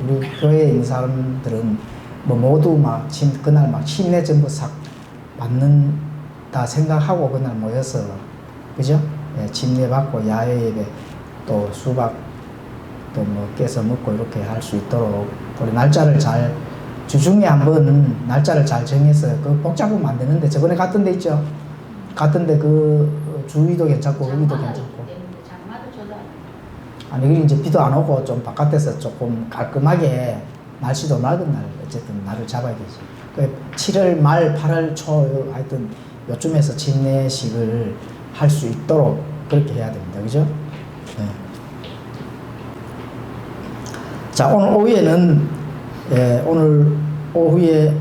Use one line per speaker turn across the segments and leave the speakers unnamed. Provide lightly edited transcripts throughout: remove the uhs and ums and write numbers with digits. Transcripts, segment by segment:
우리 교회에 있는 사람들은 뭐 모두 막 그날 막 침례 전부 싹 받는다 생각하고 그날 모여서, 그죠? 예, 침례 받고 야외 예배 또 수박 또 뭐 깨서 먹고 이렇게 할 수 있도록 우리 날짜를 잘 주중에 한번 날짜를 잘 정해서 그 복잡하면 안 되는데 저번에 갔던 데 있죠? 갔던 데 그 주위도 괜찮고 여기도 괜찮고. 아니 그리 이제 비도 안 오고 좀 바깥에서 조금 깔끔하게 날씨도 맑은 날 어쨌든 날을 잡아야 되지. 그 7월 말 8월 초 하여튼 요쯤에서 침례식을 할 수 있도록 그렇게 해야 됩니다. 그죠? 네. 자, 오늘 오후에는 오늘 오후에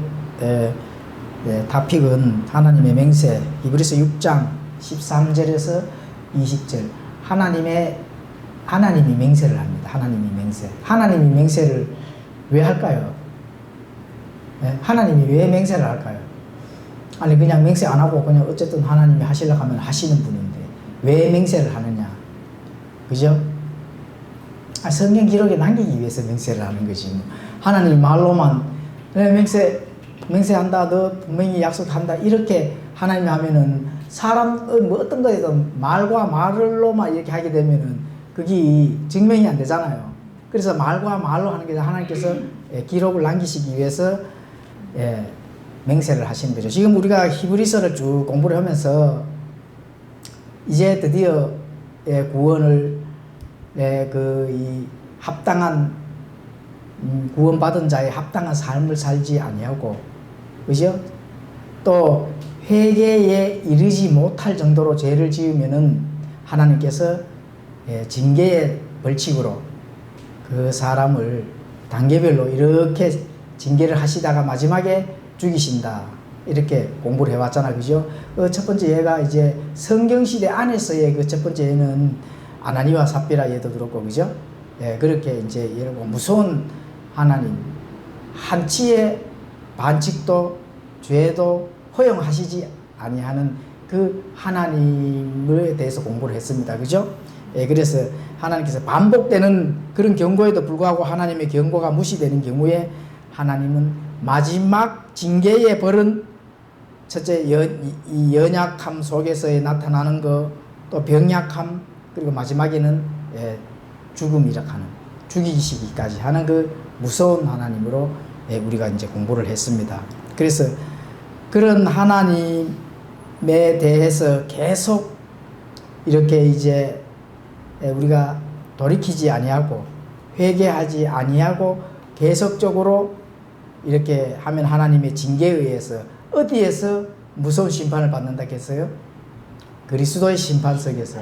타픽은 하나님의 맹세, 히브리서 6장 13절에서 20절. 하나님이 맹세를 합니다. 하나님이 맹세. 하나님이 맹세를 왜 할까요? 네? 하나님이 왜 맹세를 할까요? 아니 그냥 맹세 안 하고 그냥 어쨌든 하나님이 하시려고 하면 하시는 분인데 왜 맹세를 하느냐? 그죠? 성경 기록에 남기기 위해서 맹세를 하는 거지. 하나님 말로만 맹세한다, 너 분명히 약속한다 이렇게 하나님이 하면은 사람 뭐 어떤 거에든 말과 말로만 이렇게 하게 되면은 그게 증명이 안 되잖아요. 그래서 말과 말로 하는 게 하나님께서 기록을 남기시기 위해서 맹세를 하시는 거죠. 지금 우리가 히브리서를 쭉 공부를 하면서 이제 드디어 구원을 이 합당한 구원받은 자의 합당한 삶을 살지 아니하고, 그죠? 또 회개에 이르지 못할 정도로 죄를 지으면은 하나님께서 징계의 벌칙으로 그 사람을 단계별로 이렇게 징계를 하시다가 마지막에 죽이신다. 이렇게 공부를 해왔잖아. 그죠? 첫 번째 예가 이제 성경시대 안에서의 그 첫 번째 예는 아나니와 삽비라 예도 그렇고, 그죠? 예, 그렇게 이제 여러분 무서운 하나님, 한치의 반칙도 죄도 허용하시지 아니하는 그 하나님에 대해서 공부를 했습니다. 그죠? 예, 그래서 하나님께서 반복되는 그런 경고에도 불구하고 하나님의 경고가 무시되는 경우에 하나님은 마지막 징계의 벌은 첫째 이 연약함 속에서의 나타나는 것, 또 병약함, 그리고 마지막에는 죽음이라 하는, 죽이시기까지 하는 그 무서운 하나님으로 우리가 이제 공부를 했습니다. 그래서 그런 하나님에 대해서 계속 이렇게 이제 우리가 돌이키지 아니하고 회개하지 아니하고 계속적으로 이렇게 하면 하나님의 징계에 의해서 어디에서 무서운 심판을 받는다 했어요? 그리스도의 심판석에서.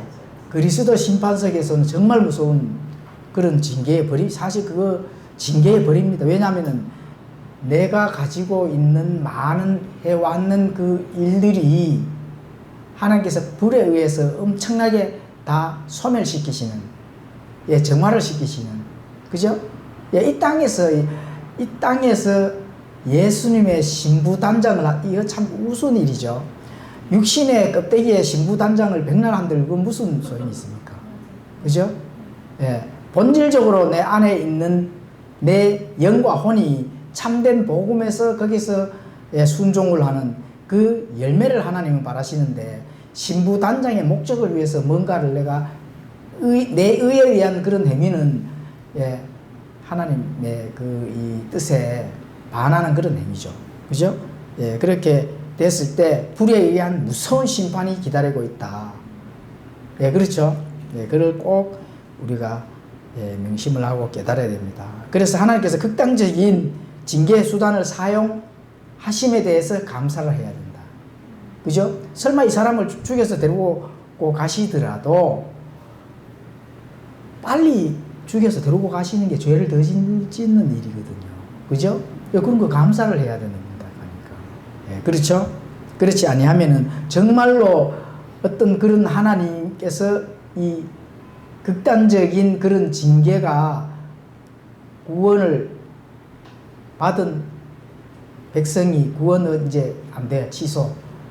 그리스도 심판석에서는 정말 무서운 그런 징계의 벌이, 사실 그거 징계의 벌입니다. 왜냐하면은 내가 가지고 있는 많은 해왔는 그 일들이 하나님께서 불에 의해서 엄청나게 다 소멸시키시는, 정화를 시키시는, 그죠? 이 땅에서 예수님의 신부단장을, 이거 참 우스운 일이죠. 육신의 껍데기에 신부단장을 백날 한들 그건 무슨 소용이 있습니까? 그죠? 본질적으로 내 안에 있는 내 영과 혼이 참된 복음에서 거기서 순종을 하는 그 열매를 하나님은 바라시는데, 신부단장의 목적을 위해서 뭔가를 내가 내 의에 의한 그런 행위는 하나님의 이 뜻에 반하는 그런 행위죠. 그죠? 그렇게 됐을 때 불에 의한 무서운 심판이 기다리고 있다. 그렇죠? 그걸 꼭 우리가 명심을 하고 깨달아야 됩니다. 그래서 하나님께서 극단적인 징계 수단을 사용하심에 대해서 감사를 해야 된다. 그죠? 설마 이 사람을 죽여서 데리고 가시더라도 빨리 죽여서 데리고 가시는 게 죄를 더 짓는 일이거든요. 그죠? 그런 거 감사를 해야 되는 겁니다. 그러니까. 그렇죠? 그렇지 아니하면은 정말로 어떤 그런 하나님께서 이 극단적인 그런 징계가 구원을 받은 백성이 구원은 이제 안 돼요. 취소.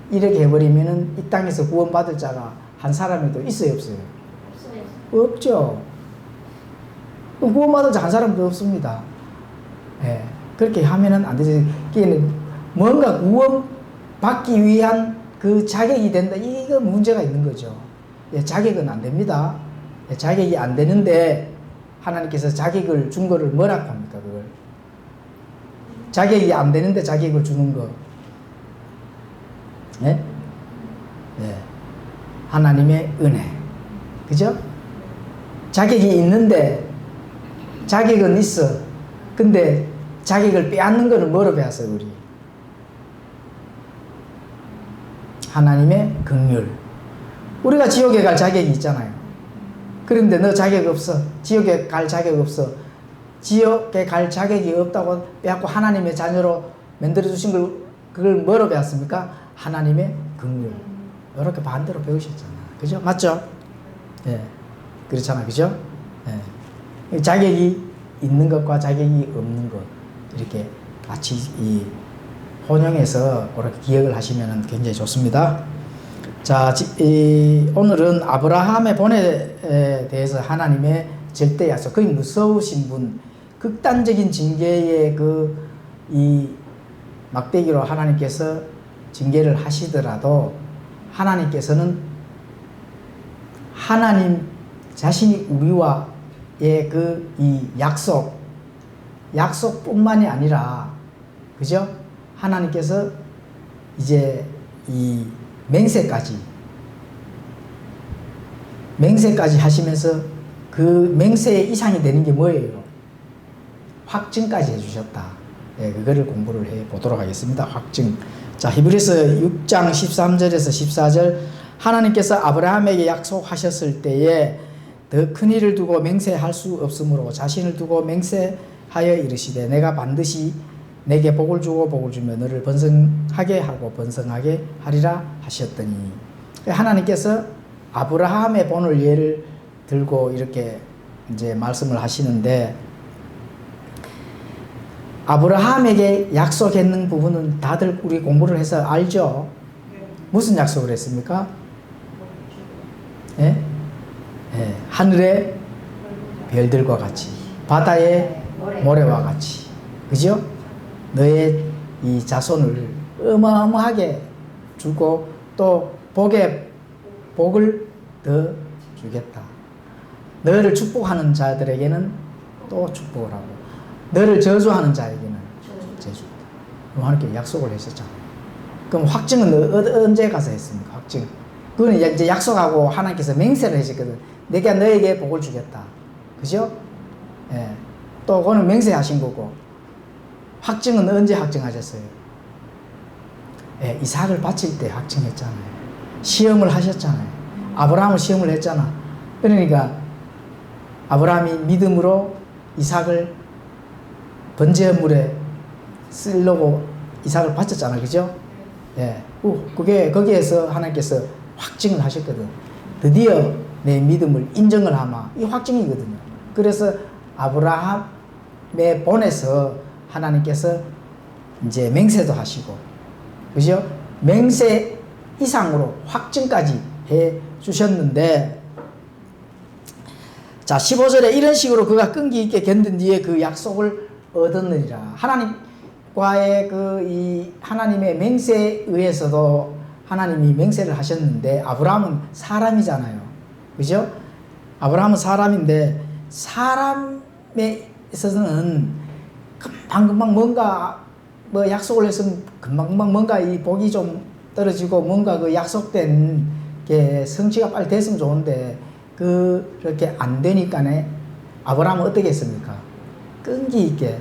이렇게 해버리면은 이 땅에서 구원받을 자가 한 사람에도 있어요, 없어요? 없어요. 없죠. 구원받을 자 한 사람도 없습니다. 예, 그렇게 하면은 안 되지. 뭔가 구원받기 위한 그 자격이 된다. 이거 문제가 있는 거죠. 예, 자격은 안 됩니다. 예, 자격이 안 되는데 하나님께서 자격을 준 거를 뭐라고 합니까? 그걸 자격이 안 되는데 자격을 주는 거. 예? 예. 하나님의 은혜. 그죠? 자격이 있는데 자격은 있어. 근데 자격을 빼앗는 거는 뭐로 빼앗어 우리? 하나님의 긍휼. 우리가 지옥에 갈 자격이 있잖아요. 그런데 너 자격 없어. 지옥에 갈 자격 없어. 지옥에 갈 자격이 없다고 빼앗고 하나님의 자녀로 만들어주신 걸 그걸 뭐로 배웠습니까? 하나님의 긍휼. 이렇게 반대로 배우셨잖아. 그죠? 맞죠? 예. 그렇잖아. 그죠? 예. 자격이 있는 것과 자격이 없는 것. 이렇게 같이 혼용해서 그렇게 기억을 하시면 굉장히 좋습니다. 자, 오늘은 아브라함의 본에 대해서 하나님의 절대 약속, 거의 무서우신 분, 극단적인 징계의 이 막대기로 하나님께서 징계를 하시더라도 하나님께서는 하나님 자신이 우리와의 이 약속뿐만이 아니라, 그죠? 하나님께서 이제 이 맹세까지 하시면서 그 맹세의 이상이 되는 게 뭐예요? 확증까지 해주셨다. 예, 그거를 공부를 해 보도록 하겠습니다. 확증. 자, 히브리서 6장 13절에서 14절. 하나님께서 아브라함에게 약속하셨을 때에 더 큰 일을 두고 맹세할 수 없으므로 자신을 두고 맹세하여 이르시되 내가 반드시 내게 복을 주고 복을 주며 너를 번성하게 하고 번성하게 하리라 하셨더니, 하나님께서 아브라함의 본을 예를 들고 이렇게 이제 말씀을 하시는데, 아브라함에게 약속했는 부분은 다들 우리 공부를 해서 알죠? 무슨 약속을 했습니까? 예? 예, 하늘의 별들과 같이 바다의 모래와 같이, 그죠? 너의 이 자손을 어마어마하게 주고 또 복을 더 주겠다. 너를 축복하는 자들에게는 또 축복을 하고 너를 저주하는 자에게는 저주다. 하나님께 약속을 했었잖아요. 그럼 확증은 언제 가서 했습니까? 확증. 그거는 이제 약속하고 하나님께서 맹세를 하셨거든. 내가 너에게 복을 주겠다. 그죠? 예. 또 그거는 맹세하신 거고. 확증은 언제 확증하셨어요? 예, 이삭을 바칠 때 확증했잖아요. 시험을 하셨잖아요. 아브라함은 시험을 했잖아. 그러니까 아브라함이 믿음으로 이삭을 번제물에 쓰려고 이삭을 바쳤잖아. 그죠? 예. 그게 거기에서 하나님께서 확증을 하셨거든. 드디어 내 믿음을 인정을 하마. 이 확증이거든요. 그래서 아브라함의 본에서 하나님께서 이제 맹세도 하시고, 그죠? 맹세 이상으로 확증까지 해 주셨는데, 자, 15절에 이런 식으로 그가 끈기 있게 견딘 뒤에 그 약속을 얻었느니라. 하나님과의 이 하나님의 맹세에 의해서도 하나님이 맹세를 하셨는데, 아브라함은 사람이잖아요. 그죠? 아브라함은 사람인데, 사람에 있어서는 금방금방 뭔가 약속을 했으면 금방금방 뭔가 이 복이 좀 떨어지고 뭔가 그 약속된 게 성취가 빨리 됐으면 좋은데 그렇게 안 되니까네 아브라함은 어떻게 했습니까? 끈기 있게,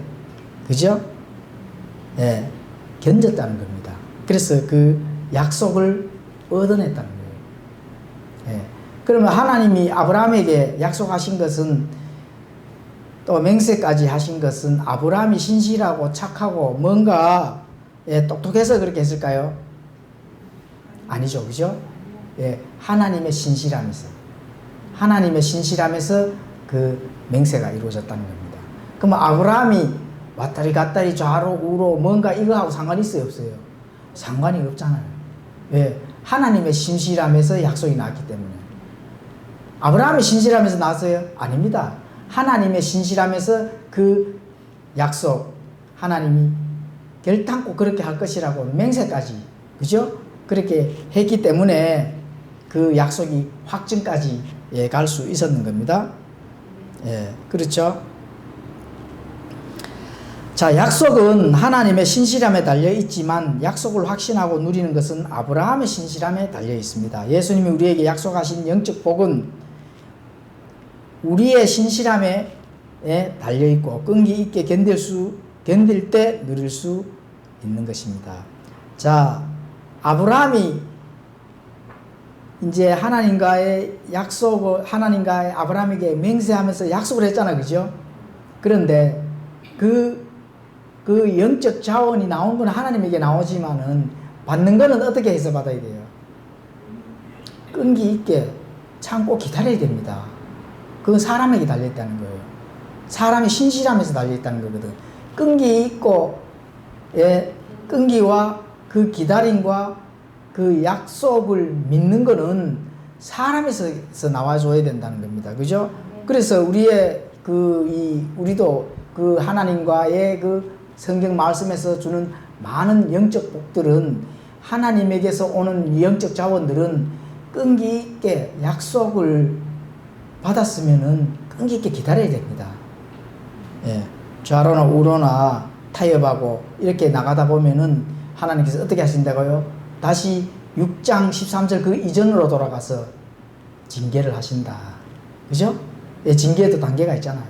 그죠? 예, 견뎠다는 겁니다. 그래서 그 약속을 얻어냈다는 거예요. 예. 그러면 하나님이 아브라함에게 약속하신 것은, 또 맹세까지 하신 것은 아브라함이 신실하고 착하고 뭔가 똑똑해서 그렇게 했을까요? 아니죠. 그죠? 예, 하나님의 신실함에서 그 맹세가 이루어졌다는 겁니다. 그럼 아브라함이 왔다리 갔다리 좌로 우로 뭔가 이거하고 상관이 있어요? 없어요? 상관이 없잖아요. 예, 하나님의 신실함에서 약속이 나왔기 때문에. 아브라함이 신실함에서 나왔어요? 아닙니다. 하나님의 신실함에서 그 약속, 하나님이 결단코 그렇게 할 것이라고 맹세까지, 그죠? 그렇게 했기 때문에 그 약속이 확증까지 갈 수 있었는 겁니다. 그렇죠? 자, 약속은 하나님의 신실함에 달려 있지만 약속을 확신하고 누리는 것은 아브라함의 신실함에 달려 있습니다. 예수님이 우리에게 약속하신 영적 복은 우리의 신실함에 달려 있고 끈기 있게 견딜 때 누릴 수 있는 것입니다. 자, 아브라함이 이제 하나님과의 아브라함에게 맹세하면서 약속을 했잖아요. 그죠? 그런데 그 영적 자원이 나온 건 하나님에게 나오지만은 받는 거는 어떻게 해서 받아야 돼요? 끈기 있게 참고 기다려야 됩니다. 그건 사람에게 달려있다는 거예요. 사람이 신실함에서 달려있다는 거거든. 끈기 있고, 끈기와 그 기다림과 그 약속을 믿는 거는 사람에서 나와줘야 된다는 겁니다. 그죠? 그래서 우리도 그 하나님과의 그 성경 말씀에서 주는 많은 영적 복들은 하나님에게서 오는 영적 자원들은 끈기 있게 약속을 받았으면은 끈기 있게 기다려야 됩니다. 좌로나 우로나 타협하고 이렇게 나가다 보면은 하나님께서 어떻게 하신다고요? 다시 6장 13절 그 이전으로 돌아가서 징계를 하신다. 그죠? 징계에도 단계가 있잖아요.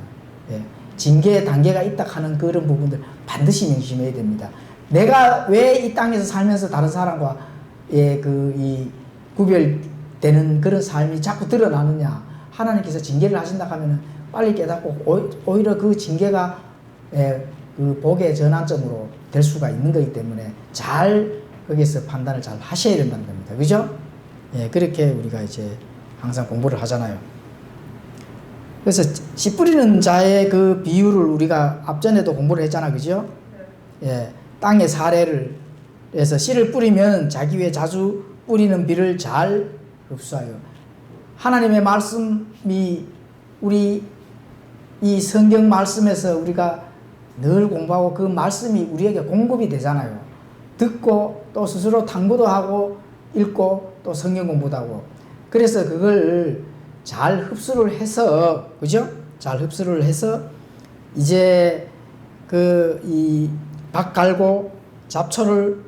징계의 단계가 있다 하는 그런 부분들 반드시 명심해야 됩니다. 내가 왜 이 땅에서 살면서 다른 사람과 구별되는 그런 삶이 자꾸 드러나느냐. 하나님께서 징계를 하신다 하면은 빨리 깨닫고 오히려 그 징계가 그 복의 전환점으로 될 수가 있는 거기 때문에 잘 거기서 판단을 잘 하셔야 된다는 겁니다. 그죠? 그렇게 우리가 이제 항상 공부를 하잖아요. 그래서 씨 뿌리는 자의 그 비유를 우리가 앞전에도 공부를 했잖아. 그죠? 땅의 사례를 해서 씨를 뿌리면 자기 위에 자주 뿌리는 비를 잘 흡수하여. 하나님의 말씀이 우리 이 성경 말씀에서 우리가 늘 공부하고 그 말씀이 우리에게 공급이 되잖아요. 듣고 또 스스로 탐구도 하고 읽고 또 성경 공부도 하고. 그래서 그걸 잘 흡수를 해서, 그죠? 잘 흡수를 해서 이제 이 밭 갈고 잡초를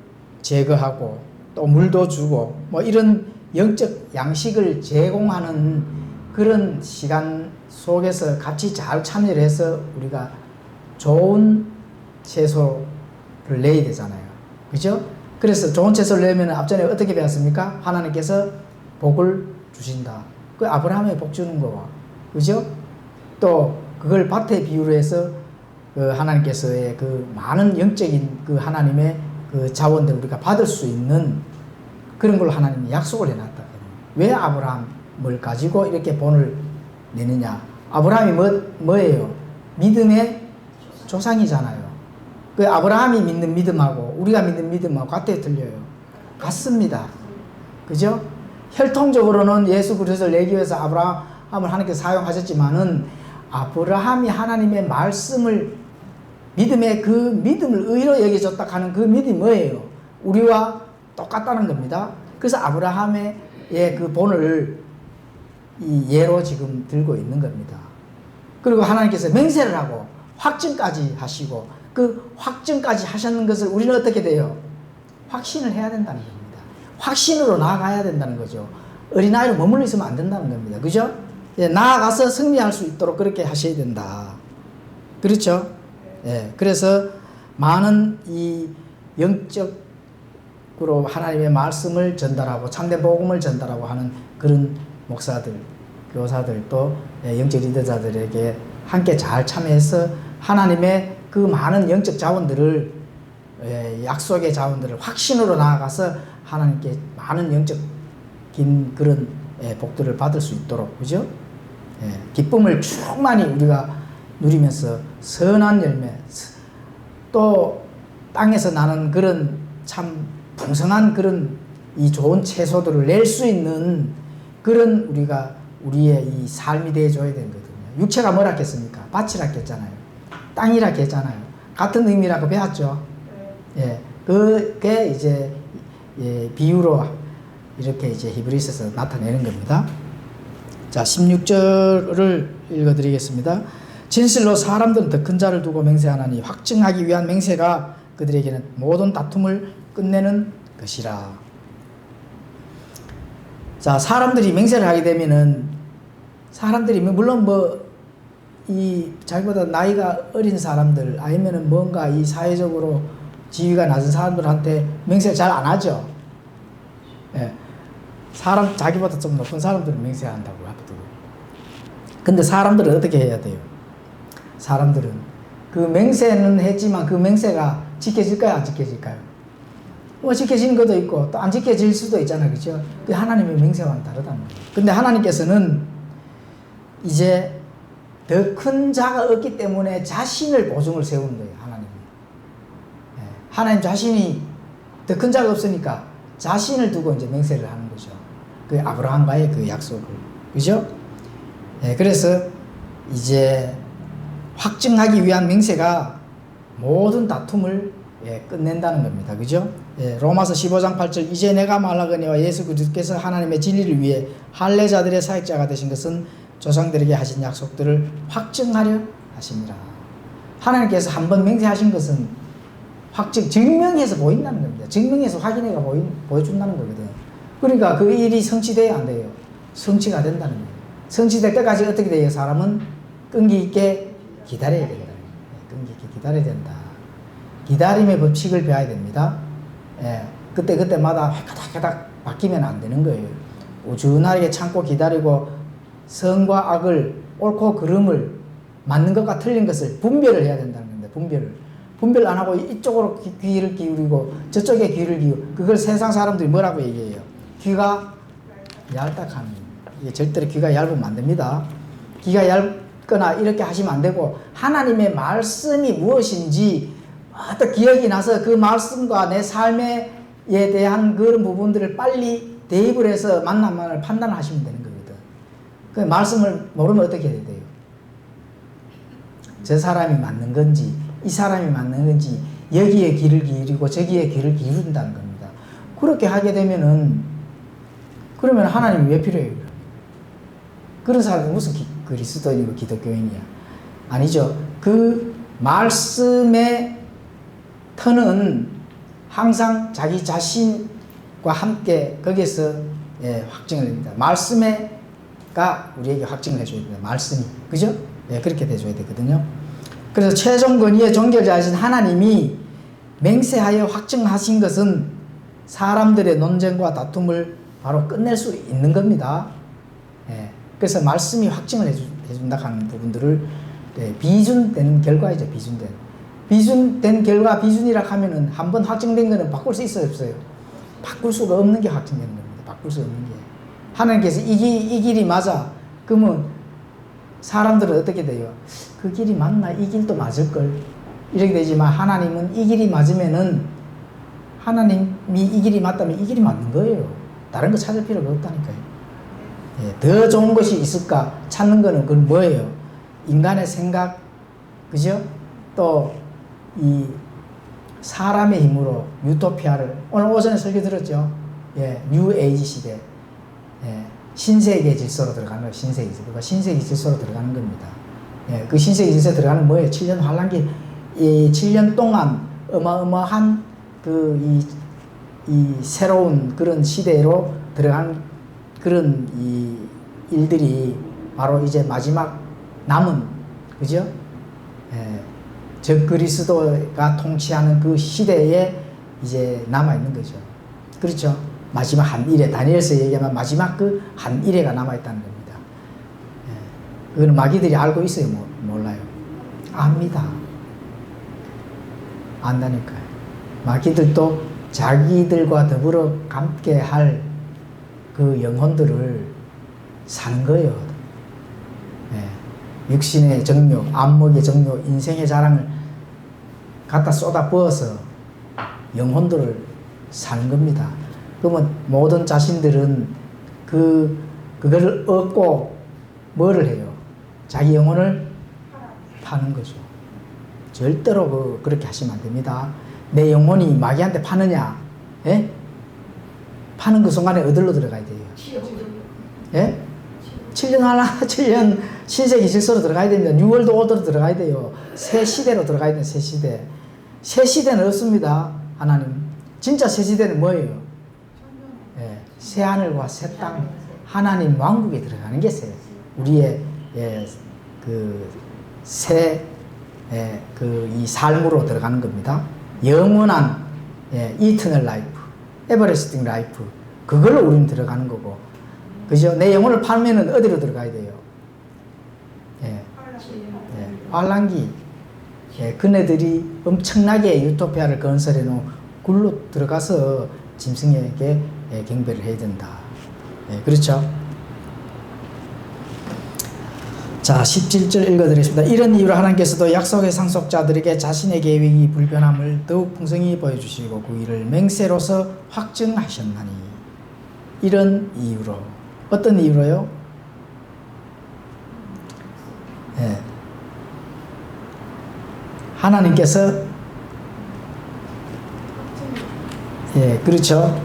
제거하고 또 물도 주고 뭐 이런 영적 양식을 제공하는 그런 시간 속에서 같이 잘 참여를 해서 우리가 좋은 채소를 내야 되잖아요. 그죠? 그래서 좋은 채소를 내면 앞전에 어떻게 배웠습니까? 하나님께서 복을 주신다. 그 아브라함에 복 주는 거와, 그죠? 또 그걸 밭에 비유로 해서 그 하나님께서의 그 많은 영적인 그 하나님의 그 자원들 우리가 받을 수 있는 그런 걸 하나님이 약속을 해놨다. 왜 아브라함을 가지고 이렇게 본을 내느냐? 아브라함이 뭐예요? 믿음의 조상이잖아요. 그 아브라함이 믿는 믿음하고 우리가 믿는 믿음하고 같아요, 틀려요? 같습니다. 그죠? 혈통적으로는 예수 그리스도를 내기 위해서 아브라함을 하나님께서 사용하셨지만은 아브라함이 하나님의 말씀을 믿음의 그 믿음을 의로 여겨줬다 하는 그 믿음이 뭐예요? 우리와 똑같다는 겁니다. 그래서 아브라함의 그 본을 이 예로 지금 들고 있는 겁니다. 그리고 하나님께서 맹세를 하고 확증까지 하시고 그 확증까지 하셨는 것을 우리는 어떻게 돼요? 확신을 해야 된다는 겁니다. 확신으로 나아가야 된다는 거죠. 어린아이로 머물러 있으면 안 된다는 겁니다. 그죠? 나아가서 승리할 수 있도록 그렇게 하셔야 된다. 그렇죠? 그래서 많은 이 영적으로 하나님의 말씀을 전달하고 참된 복음을 전달하고 하는 그런 목사들, 교사들 또 영적 리더자들에게 함께 잘 참여해서 하나님의 그 많은 영적 자원들을 약속의 자원들을 확신으로 나아가서 하나님께 많은 영적인 그런 복들을 받을 수 있도록, 그죠? 기쁨을 충만히 우리가 누리면서 선한 열매, 또 땅에서 나는 그런 참 풍성한 그런 이 좋은 채소들을 낼 수 있는 그런 우리의 이 삶이 되어줘야 되거든요. 육체가 뭐라 했습니까? 밭이라 했잖아요. 땅이라 했잖아요. 같은 의미라고 배웠죠. 예, 그게 이제 비유로 이렇게 이제 히브리서에서 나타내는 겁니다. 자, 16절을 읽어드리겠습니다. 진실로 사람들은 더 큰 자를 두고 맹세하나니 확증하기 위한 맹세가 그들에게는 모든 다툼을 끝내는 것이라. 자, 사람들이 맹세를 하게 되면은 사람들이 물론 이 자기보다 나이가 어린 사람들 아니면은 뭔가 이 사회적으로 지위가 낮은 사람들한테 맹세를 잘 안 하죠. 예. 자기보다 좀 높은 사람들은 맹세한다고 하거든요. 근데 사람들은 어떻게 해야 돼요? 사람들은 그 맹세는 했지만 그 맹세가 지켜질까요? 안 지켜질까요? 지켜지는 것도 있고 또 안 지켜질 수도 있잖아요. 그죠? 그 하나님의 맹세와는 다르다는 거예요. 근데 하나님께서는 이제 더 큰 자가 없기 때문에 자신을 보증을 세우는 거예요. 하나님은. 예. 하나님 자신이 더 큰 자가 없으니까 자신을 두고 이제 맹세를 하는 거죠. 그 아브라함과의 그 약속을. 그죠? 예. 그래서 이제 확증하기 위한 맹세가 모든 다툼을 끝낸다는 겁니다. 그죠? 예, 로마서 15장 8절 이제 내가 말하거니와 예수 그리스도께서 하나님의 진리를 위해 할례자들의 사역자가 되신 것은 조상들에게 하신 약속들을 확증하려 하심이라. 하나님께서 한번 맹세하신 것은 증명해서 보인다는 겁니다. 증명해서 확인해가 보여준다는 거거든. 그러니까 그 일이 성취돼야 안 돼요. 성취가 된다는 거예요. 성취될 때까지 어떻게 돼요? 사람은 끈기 있게 기다려야 된다. 끈기 있게 기다려야 된다. 기다림의 법칙을 배워야 됩니다. 예, 그때마다 해가닥 바뀌면 안 되는 거예요. 우준하게 참고 기다리고 선과 악을, 옳고 그름을, 맞는 것과 틀린 것을 분별을 해야 된다는 겁니다. 분별 안 하고 이쪽으로 귀를 기울이고 저쪽에 귀를 기울이고 그걸 세상 사람들이 뭐라고 얘기해요? 귀가 얇다하는. 이게 절대로 귀가 얇으면 안 됩니다. 귀가 얇거나 이렇게 하시면 안 되고 하나님의 말씀이 무엇인지 어떤 기억이 나서 그 말씀과 내 삶에 대한 그런 부분들을 빨리 대입을 해서 만남을 판단하시면 되는 거거든. 그 말씀을 모르면 어떻게 해야 돼요? 저 사람이 맞는 건지 이 사람이 맞는 건지 여기에 귀를 기울이고 저기에 귀를 기울인다는 겁니다. 그렇게 하게 되면은 그러면 하나님이 왜 필요해요? 그런 사람이 무슨 그리스도인이고 기독교인이야? 아니죠. 그 말씀의 터는 항상 자기 자신과 함께 거기에서 확증을 합니다. 말씀가 우리에게 확증을 해줘야 됩니다. 말씀이. 그죠? 그렇게 돼줘야 되거든요. 그래서 최종 권위의 종결자이신 하나님이 맹세하여 확증하신 것은 사람들의 논쟁과 다툼을 바로 끝낼 수 있는 겁니다. 그래서 말씀이 확증을 해준다 하는 부분들을 비준되는 결과이죠. 비준된 결과, 비준이라 하면은 한번 확정된 거는 바꿀 수 있어요, 없어요? 바꿀 수가 없는 게 확정되는 겁니다. 바꿀 수 없는 게. 하나님께서 이 길이 맞아. 그러면 사람들은 어떻게 돼요? 그 길이 맞나? 이 길도 맞을걸? 이렇게 되지만 하나님은 이 길이 맞으면은 하나님이 이 길이 맞다면 이 길이 맞는 거예요. 다른 거 찾을 필요가 없다니까요. 더 좋은 것이 있을까? 찾는 거는 그건 뭐예요? 인간의 생각, 그죠? 또 이 사람의 힘으로 유토피아를 오늘 오전에 설교 들었죠. 뉴 에이지 시대, 신세계 질서로 들어가는 거예요. 신세계 질서로 들어가는 겁니다. 그 신세계 질서에 들어가는 뭐예요? 7년 환란기, 7년 동안 어마어마한 이 새로운 그런 시대로 들어간 그런 이 일들이 바로 이제 마지막 남은, 그죠? 즉 그리스도가 통치하는 그 시대에 이제 남아있는 거죠. 그렇죠? 마지막 한 일에, 다니엘서 얘기하면 마지막 그 한 일회가 남아있다는 겁니다. 그거는 마귀들이 알고 있어요? 몰라요? 압니다. 안다니까요. 마귀들도 자기들과 더불어 함께 할 그 영혼들을 사는 거예요. 육신의 정욕, 안목의 정욕, 인생의 자랑을 갖다 쏟아 부어서 영혼들을 사는 겁니다. 그러면 모든 자신들은 그거를 얻고 뭐를 해요? 자기 영혼을 파는 거죠. 절대로 그렇게 하시면 안 됩니다. 내 영혼이 마귀한테 파느냐? 예? 파는 그 순간에 어디로 들어가야 돼요? 예? 7년 하나, 7년 신세기 질서로 들어가야 됩니다. 뉴월드 오더로 들어가야 돼요. 새 시대로 들어가야 돼요. 새 시대. 새 시대는 없습니다. 하나님. 진짜 새 시대는 뭐예요? 예, 새 하늘과 새 땅. 하나님 왕국에 들어가는 게 새. 우리의 새 이 삶으로 들어가는 겁니다. 영원한 이터널 라이프, 에버레스팅 라이프. 그걸로 우리는 들어가는 거고. 그죠? 내 영혼을 팔면은 어디로 들어가야 돼요? 환란기. 그네들이 엄청나게 유토피아를 건설해 놓은 굴로 들어가서 짐승에게 경배를 해야 된다. 그렇죠? 자, 17절 읽어드리겠습니다. 이런 이유로 하나님께서도 약속의 상속자들에게 자신의 계획이 불변함을 더욱 풍성히 보여주시고 그 일을 맹세로서 확증하셨나니. 이런 이유로. 어떤 이유로요? 하나님께서 그렇죠.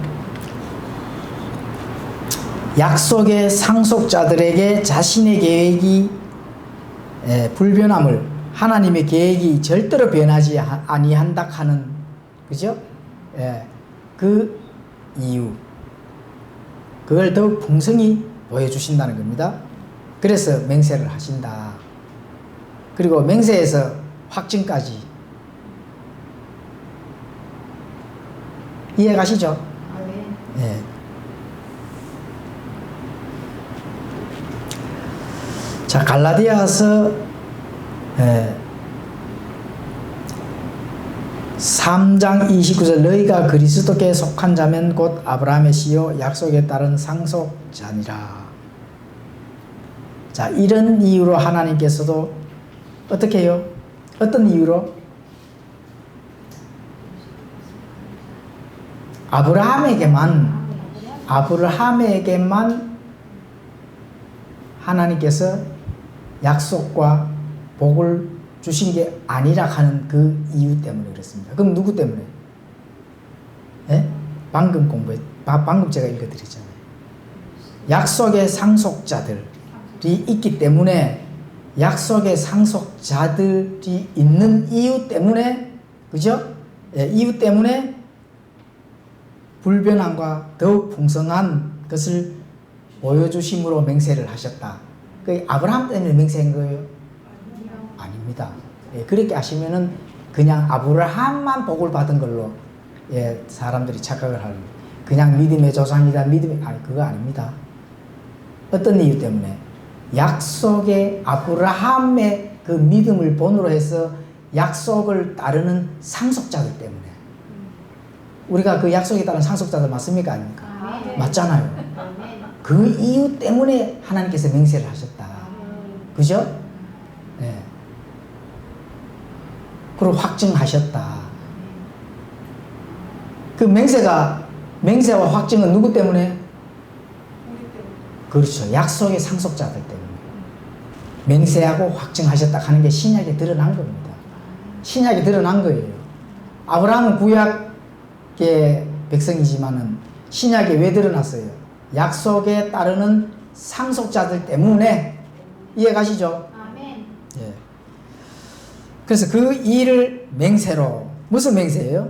약속의 상속자들에게 자신의 계획이 불변함을, 하나님의 계획이 절대로 변하지 아니한다 하는, 그죠? 그 이유, 그걸 더욱 풍성히 보여주신다는 겁니다. 그래서 맹세를 하신다. 그리고 맹세에서 확증까지. 이해 가시죠? 네. 자, 갈라디아서 3장 29절 너희가 그리스도께 속한 자면 곧 아브라함의 씨요 약속에 따른 상속자니라. 자, 이런 이유로 하나님께서도 어떻게 해요? 어떤 이유로? 아브라함에게만 하나님께서 약속과 복을 주신 게 아니라 하는 그 이유 때문에 그렇습니다. 그럼 누구 때문에? 방금 제가 읽어드렸잖아요. 약속의 상속자들이 있기 때문에, 약속의 상속자들이 있는 이유 때문에, 그죠? 이유 때문에 불변함과 더욱 풍성한 것을 보여주심으로 맹세를 하셨다. 그 아브라함 때문에 맹세한 거예요? 아닙니다. 그렇게 하시면은 그냥 아브라함만 복을 받은 걸로 사람들이 착각을 하는, 그냥 믿음의 조상이다, 그거 아닙니다. 어떤 이유 때문에? 약속의 아브라함의 그 믿음을 본으로 해서 약속을 따르는 상속자들 때문에. 우리가 그 약속에 따른 상속자들 맞습니까? 아닙니까? 맞잖아요. 그 이유 때문에 하나님께서 맹세를 하셨다. 그죠? 그리고 확증하셨다. 그 맹세와 확증은 누구 때문에? 그렇죠. 약속의 상속자들 때문에. 맹세하고 확증하셨다 하는 게 신약에 드러난 겁니다. 신약에 드러난 거예요. 아브라함은 구약의 백성이지만은 신약에 왜 드러났어요? 약속에 따르는 상속자들 때문에. 이해 가시죠? 아멘. 그래서 그 일을 맹세로, 무슨 맹세예요?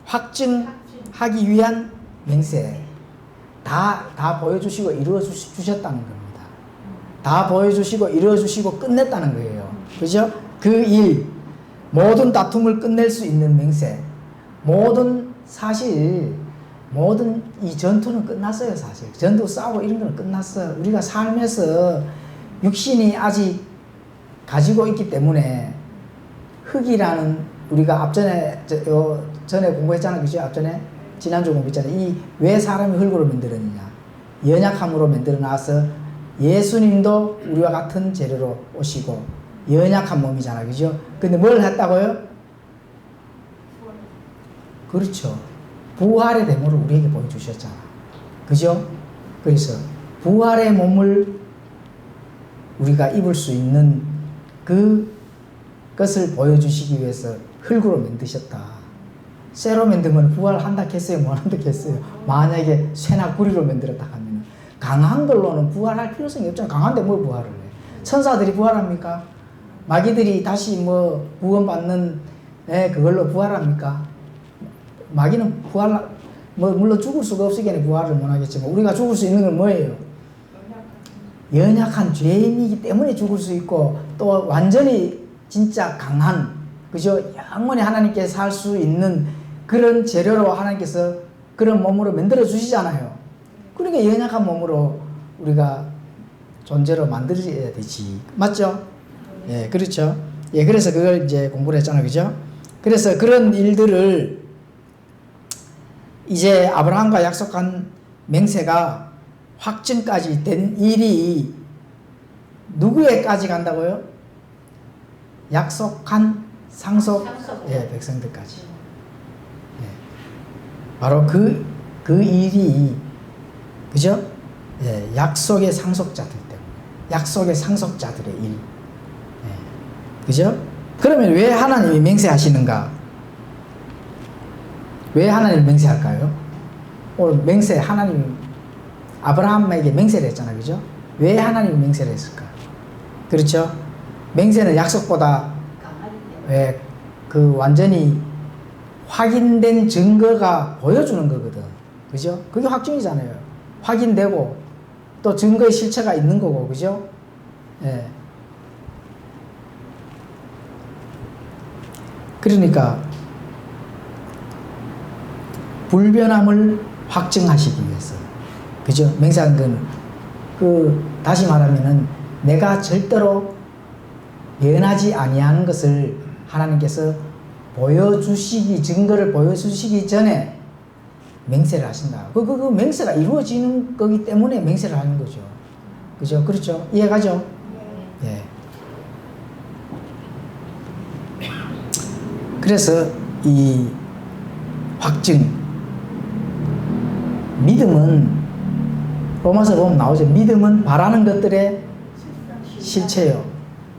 확증하기 위한 맹세. 다 보여주시고 이루어 주셨다는 겁니다. 다 보여주시고 이루어 주시고 끝냈다는 거예요. 그죠? 그 일, 모든 다툼을 끝낼 수 있는 맹세. 사실 모든 이 전투는 끝났어요. 사실 전투 싸우고 이런 건 끝났어요. 우리가 삶에서 육신이 아직 가지고 있기 때문에, 흙이라는, 우리가 앞전에 전에 공부했잖아요. 그죠? 앞전에 지난주 공부했잖아요. 이 왜 사람이 흙으로 만들었느냐? 연약함으로 만들어 놔서 예수님도 우리와 같은 재료로 오시고 연약한 몸이잖아요. 그죠? 근데 뭘 했다고요? 그렇죠. 부활의 대모를 우리에게 보여주셨잖아. 그죠? 그래서 부활의 몸을 우리가 입을 수 있는 그 것을 보여주시기 위해서 흙으로 만드셨다. 쇠로 만들면 부활한다 했어요? 못 한다 했어요? 만약에 쇠나 구리로 만들었다 하면 강한 걸로는 부활할 필요성이 없잖아요. 강한데 뭘 부활을 해? 천사들이 부활합니까? 마귀들이 다시 뭐 구원받는 그걸로 부활합니까? 마귀는 물론 죽을 수가 없으니 부활을 못 하겠지만 우리가 죽을 수 있는 건 뭐예요? 연약한 죄인이기 때문에 죽을 수 있고 또 완전히 진짜 강한, 그죠? 영원히 하나님께 살 수 있는 그런 재료로 하나님께서 그런 몸으로 만들어 주시잖아요. 그러니까 연약한 몸으로 우리가 존재로 만들어야 되지. 맞죠? 예, 그렇죠. 예, 그래서 그걸 이제 공부를 했잖아요. 그죠? 그래서 그런 일들을 이제 아브라함과 약속한 맹세가 확증까지 된 일이 누구에까지 간다고요? 약속한 상속 예, 백성들까지. 예. 바로 그 일이, 그죠? 예, 약속의 상속자들 때문에. 약속의 상속자들의 일. 예. 그죠? 그러면 왜 하나님이 맹세하시는가? 왜 하나님이 맹세할까요? 오늘 맹세, 하나님, 아브라함에게 맹세를 했잖아요. 그죠? 왜 하나님이 맹세를 했을까? 그렇죠? 맹세는 약속보다 그 완전히 확인된 증거가 보여주는 거거든. 그죠? 그게 확증이잖아요. 확인되고 또 증거의 실체가 있는 거고, 그죠? 예. 그러니까 불변함을 확증하시기 위해서, 그죠? 맹세한 건 다시 말하면은 내가 절대로 변하지 아니하는 것을 하나님께서 증거를 보여주시기 전에 맹세를 하신다. 그 맹세가 이루어지는 거기 때문에 맹세를 하는 거죠. 그죠? 그렇죠? 이해가죠? 예. 그래서 이 확증, 믿음은 로마서 보면 나오죠. 믿음은 바라는 것들의 실체요.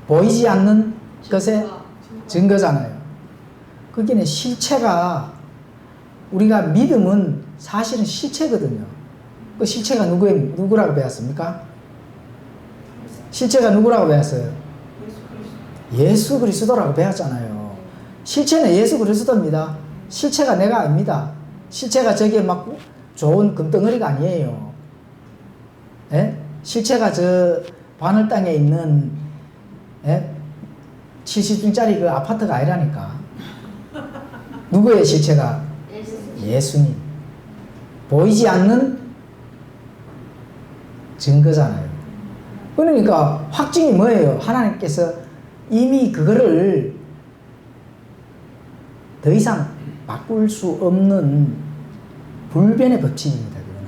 보이지 않는 것의 증거잖아요. 거기는 실체가, 우리가 믿음은 사실은 실체거든요. 그 실체가 누구라고 배웠습니까? 실체가 누구라고 배웠어요? 예수 그리스도라고 배웠잖아요. 실체는 예수 그리스도입니다. 실체가 내가 아닙니다. 실체가 저게 막 좋은 금덩어리가 아니에요. 예? 실체가 저 바늘 땅에 있는 70층짜리 그 아파트가 아니라니까. 누구의 실체가? 예수님. 보이지 않는 증거잖아요. 그러니까 확증이 뭐예요? 하나님께서 이미 그거를 더 이상 바꿀 수 없는 불변의 법칙입니다. 그거는.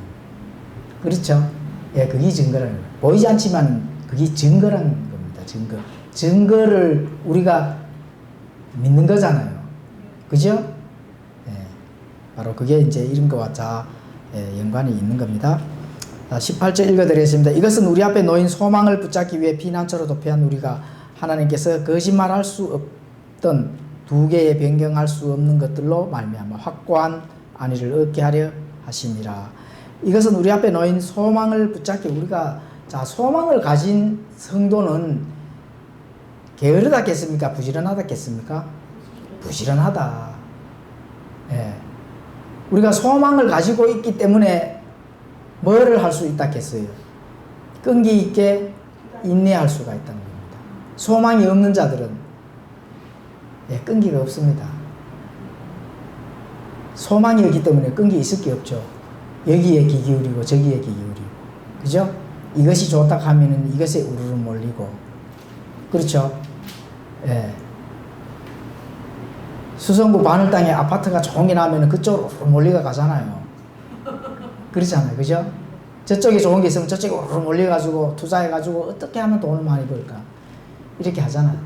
그렇죠? 예, 그게 증거라는 거예요. 보이지 않지만 그게 증거라는 겁니다. 증거를 우리가 믿는 거잖아요. 그죠? 예, 바로 그게 이제 이런 것과 연관이 있는 겁니다. 18절 읽어드리겠습니다. 이것은 우리 앞에 놓인 소망을 붙잡기 위해 피난처로 도피한 우리가 하나님께서 거짓말할 수 없던 두 개의 변경할 수 없는 것들로 말미암아 확고한 안위를 얻게 하려 하심이라. 이것은 우리 앞에 놓인 소망을 붙잡기, 우리가 소망을 가진 성도는 게으르다겠습니까? 부지런하다겠습니까? 부지런하다. 예. 우리가 소망을 가지고 있기 때문에 뭐를 할 수 있다겠어요? 끈기 있게 인내할 수가 있다는 겁니다. 소망이 없는 자들은 끈기가 없습니다. 소망이 없기 때문에 끈기 있을 게 없죠. 여기에 귀 기울이고 저기에 귀 기울이고, 그죠? 이것이 좋다 하면은 이것에 우르르 몰리고, 그렇죠? 예. 수성구 바늘 땅에 아파트가 좋은 게 나오면 그쪽으로 몰리가 가잖아요. 그렇잖아요. 그죠? 저쪽에 좋은 게 있으면 저쪽에 우르르 몰려가지고 투자해가지고 어떻게 하면 돈을 많이 벌까? 이렇게 하잖아요.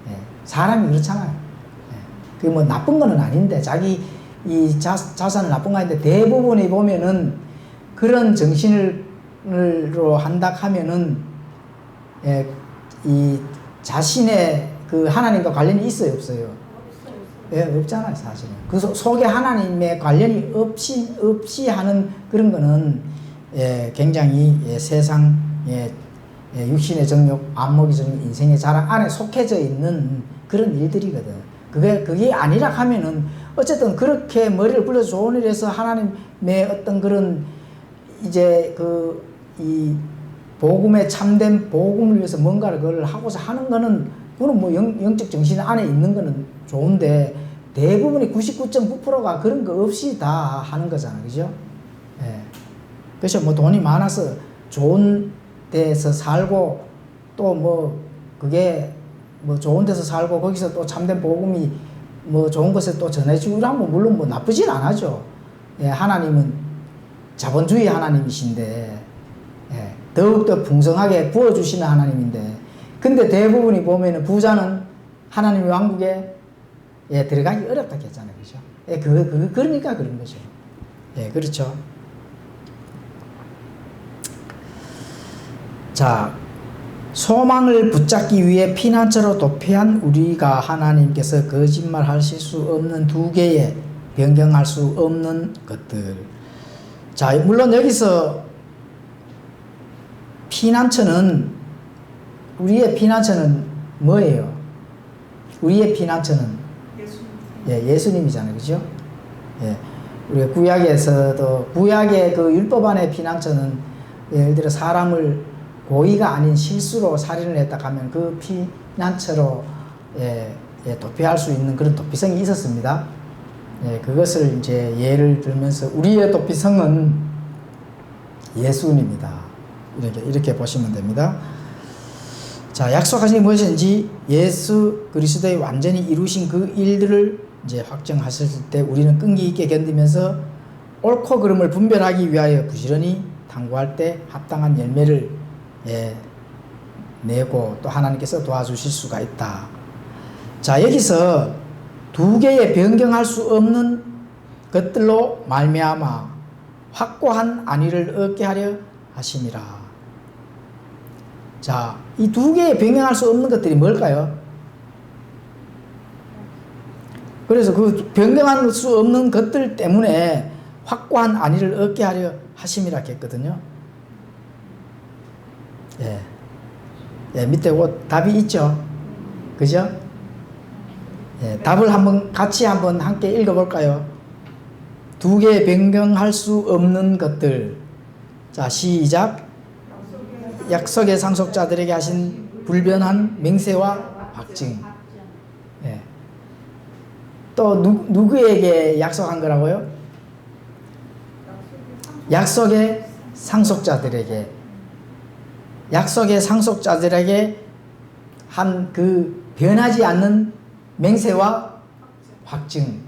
예. 사람이 그렇잖아요. 예. 그게 뭐 나쁜 거는 아닌데, 자기 이 자산은 나쁜 거 아닌데, 대부분이 보면은 그런 정신으로 한다 하면은, 이 자신의 그 하나님과 관련이 있어요, 없어요? 예, 없잖아요, 사실은. 그 속에 하나님의 관련이 없이 하는 그런 거는, 예, 굉장히, 예, 세상, 예, 육신의 정욕, 안목의 정욕, 인생의 자랑 안에 속해져 있는 그런 일들이거든. 그게 아니라 하면은, 어쨌든 그렇게 머리를 굴려서 좋은 일 해서 하나님의 어떤 그런, 이제 이 복음에 참된 복음을 위해서 뭔가를 그걸 하고자 하는 거는, 그거는 뭐 영적 정신 안에 있는 거는 좋은데, 대부분이 99.9%가 그런 거 없이 다 하는 거잖아, 그죠? 예. 그래서 뭐 돈이 많아서 좋은 데서 살고, 또 뭐 그게 뭐 좋은 데서 살고, 거기서 또 참된 복음이 뭐 좋은 것에 또 전해주고 이러면 물론 뭐 나쁘진 않아죠. 예, 하나님은 자본주의 하나님이신데, 예, 더욱더 풍성하게 부어주시는 하나님인데, 근데 대부분이 보면은 부자는 하나님의 왕국에, 예, 들어가기 어렵다고 했잖아요, 그죠? 예, 그러니까 그런 거죠. 예, 그렇죠. 자, 소망을 붙잡기 위해 피난처로 도피한 우리가 하나님께서 거짓말 하실 수 없는 두 개의 변경할 수 없는 것들. 자, 물론 여기서 우리의 피난처는 뭐예요? 우리의 피난처는 예, 예수님이잖아요, 그죠? 예, 우리 구약의 그 율법 안의 피난처는, 예를 들어 사람을 고의가 아닌 실수로 살인을 했다 하면 그 피난처로, 예, 도피할 수 있는 그런 도피성이 있었습니다. 예, 그것을 이제 예를 들면서 우리의 도피성은 예수님이다. 이렇게 보시면 됩니다. 자, 약속하신 게 무엇인지 예수 그리스도의 완전히 이루신 그 일들을 이제 확정하실 때 우리는 끈기 있게 견디면서 옳고 그름을 분별하기 위하여 부지런히 탐구할 때 합당한 열매를, 예, 내고 또 하나님께서 도와주실 수가 있다. 자, 여기서 두 개의 변경할 수 없는 것들로 말미암아 확고한 안위를 얻게 하려 하심이라. 자, 이 두 개의 변경할 수 없는 것들이 뭘까요? 그래서 그 변경할 수 없는 것들 때문에 확고한 안위를 얻게 하려 하심이라 했거든요. 예. 예, 밑에 답이 있죠. 그죠? 예, 답을 같이 함께 읽어볼까요? 두 개 변경할 수 없는 것들. 자, 시작. 약속의 상속자들에게 하신 불변한 맹세와 확증. 예. 또 누구에게 약속한 거라고요? 약속의 상속자들에게. 약속의 상속자들에게 한 그 변하지 않는 맹세와 확증.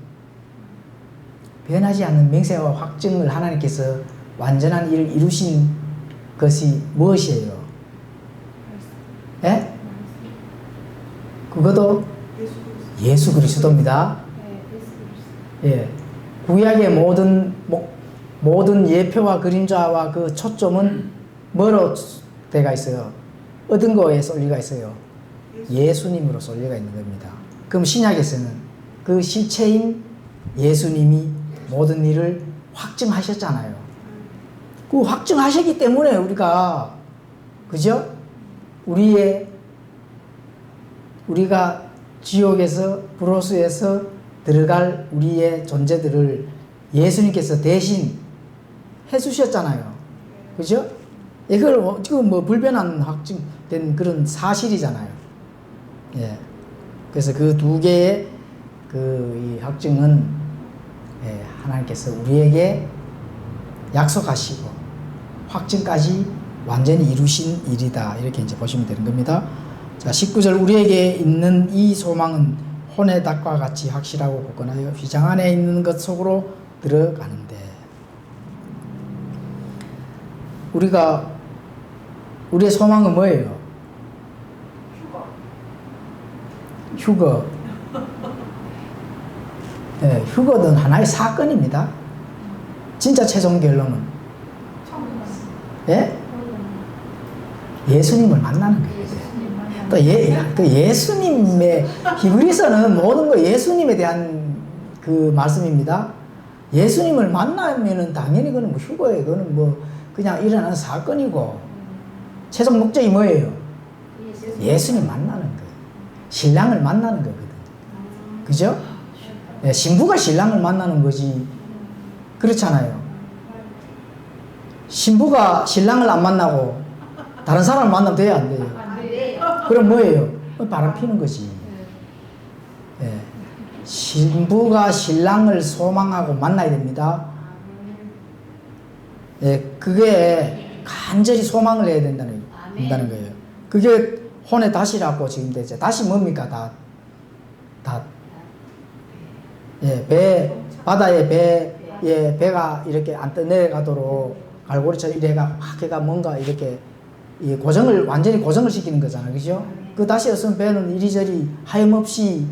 변하지 않는 맹세와 확증을 하나님께서 완전한 일을 이루신 것이 무엇이에요? 예? 그것도 예수 그리스도입니다. 예. 구약의 모든 예표와 그림자와 그 초점은 뭐로 되어 있어요? 얻은 거에 쏠리가 있어요. 예수님으로 쏠리가 있는 겁니다. 그럼 신약에서는 그 실체인 예수님이 모든 일을 확증하셨잖아요. 그 확증하셨기 때문에 우리가, 그죠? 우리가 지옥에서, 불호수에서 들어갈 우리의 존재들을 예수님께서 대신 해주셨잖아요. 그죠? 이걸 지금 뭐 불변한 확증된 그런 사실이잖아요. 예. 그래서 그 두 개의 이 확증은, 예, 하나님께서 우리에게 약속하시고 확증까지 완전히 이루신 일이다. 이렇게 이제 보시면 되는 겁니다. 자, 19절. 우리에게 있는 이 소망은 혼의 닭과 같이 확실하고 굳건하여 휘장 안에 있는 것 속으로 들어가는데, 우리의 소망은 뭐예요? 휴거. 네, 휴거는 하나의 사건입니다. 진짜 최종 결론은, 예? 예수님을 만나는 거예요. 그 예수님의 히브리서는 모든 거 예수님에 대한 그 말씀입니다. 예수님을 만나면은 당연히 그건 뭐 휴거예요. 그거는 뭐 그냥 일어나는 사건이고 최종 목적이 뭐예요? 예수님 만나는 거예요. 신랑을 만나는 거거든. 그죠? 예, 신부가 신랑을 만나는 거지. 그렇잖아요. 신부가 신랑을 안 만나고 다른 사람을 만나면 돼요, 안 돼요? 그럼 뭐예요? 바람 피는 거지. 예. 신부가 신랑을 소망하고 만나야 됩니다. 예, 그게 간절히 소망을 해야 된다는 거예요. 그게 혼의 다시라고 지금 되죠. 다시 뭡니까? 예, 바다의 배가 이렇게 안 떠내려가도록 갈고리처럼 이래가 확 해가 뭔가 이렇게 완전히 고정을 시키는 거잖아요. 그죠? 그 다시였으면 배는 이리저리 하염없이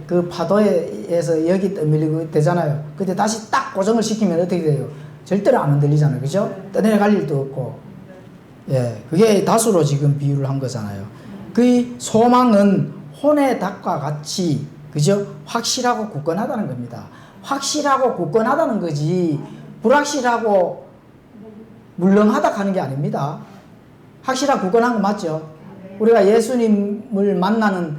그 파도에서 여기 떠밀리고 되잖아요. 근데 다시 딱 고정을 시키면 어떻게 돼요? 절대로 안 흔들리잖아요. 그죠? 떠내려갈 일도 없고. 예, 그게 다수로 지금 비유를 한 거잖아요. 그 소망은 혼의 닭과 같이, 그죠? 확실하고 굳건하다는 겁니다. 확실하고 굳건하다는 거지, 불확실하고 물렁하다 하는 게 아닙니다. 확실하고 굳건한 거 맞죠? 우리가 예수님을 만나는,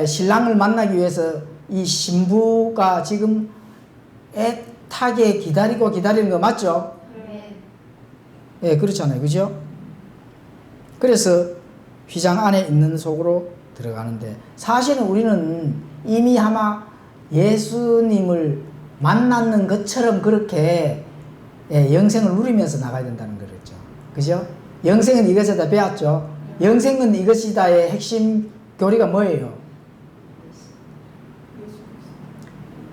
신랑을 만나기 위해서 이 신부가 지금 애타게 기다리는 거 맞죠? 예, 그렇잖아요. 그죠? 그래서 휘장 안에 있는 속으로 들어가는데, 사실은 우리는 이미 아마 예수님을 만났는 것처럼 그렇게 영생을 누리면서 나가야 된다는 거였죠. 그죠? 영생은 이것이다 배웠죠? 영생은 이것이다의 핵심 교리가 뭐예요?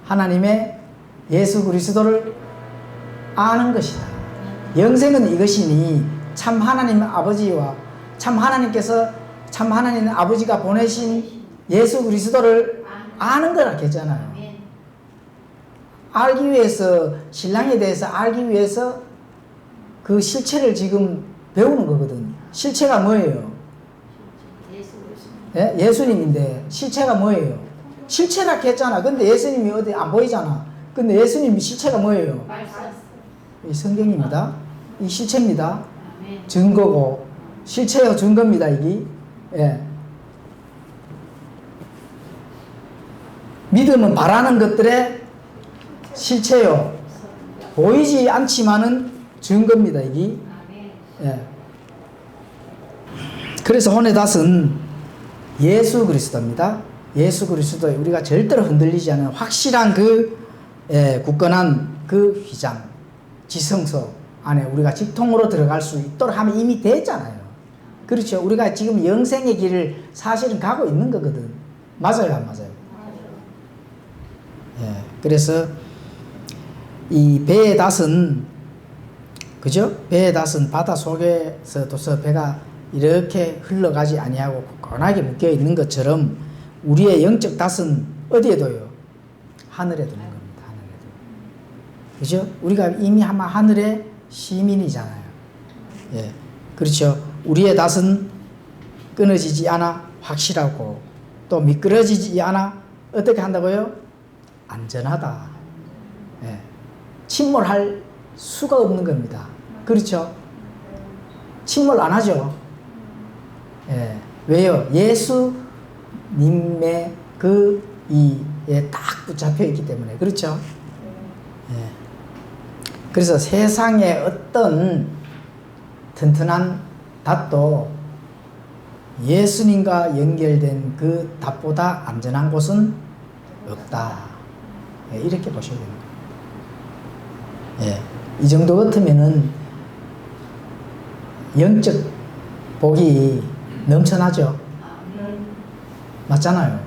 하나님의 예수 그리스도를 아는 것이다. 영생은 이것이니 참 하나님 아버지와 참 하나님께서 참 하나님 아버지가 보내신 예수 그리스도를 아는 거라 했잖아요. 알기 위해서, 신랑에 대해서 알기 위해서 그 실체를 지금 배우는 거거든. 실체가 뭐예요? 예? 예수님인데 실체가 뭐예요? 실체라 했잖아. 근데 예수님이 어디 안 보이잖아. 근데 예수님이 실체가 뭐예요? 이 성경입니다. 이 실체입니다. 증거고 실체요 증거입니다. 이게. 예. 믿음은 바라는 것들의 실체요. 보이지 않지만은 증거입니다. 이게. 예. 그래서 혼의 닷은 예수 그리스도입니다. 예수 그리스도, 우리가 절대로 흔들리지 않는 확실한 굳건한 그 휘장, 지성소 안에 우리가 직통으로 들어갈 수 있도록 하면 이미 됐잖아요. 그렇죠? 우리가 지금 영생의 길을 사실은 가고 있는 거거든. 맞아요, 안 맞아요? 예. 그래서 이 배의 닷은, 그죠? 배의 닷은 바다 속에서 둬서 배가 이렇게 흘러가지 아니하고 굳건하게 묶여 있는 것처럼 우리의 영적 닷은 어디에 둬요? 하늘에 두는 겁니다. 하늘에 둬. 그죠? 우리가 이미 아마 하늘의 시민이잖아요. 예. 그렇죠? 우리의 닷은 끊어지지 않아 확실하고 또 미끄러지지 않아 어떻게 한다고요? 안전하다. 예. 침몰할 수가 없는 겁니다. 그렇죠? 침몰 안 하죠? 예. 왜요? 예수님의 딱 붙잡혀 있기 때문에. 그렇죠? 예. 그래서 세상에 어떤 튼튼한 닷도 예수님과 연결된 그 닷보다 안전한 곳은 없다. 예, 이렇게 보셔야 됩니다. 예, 이 정도 같으면은 영적 복이 넘쳐나죠. 맞잖아요.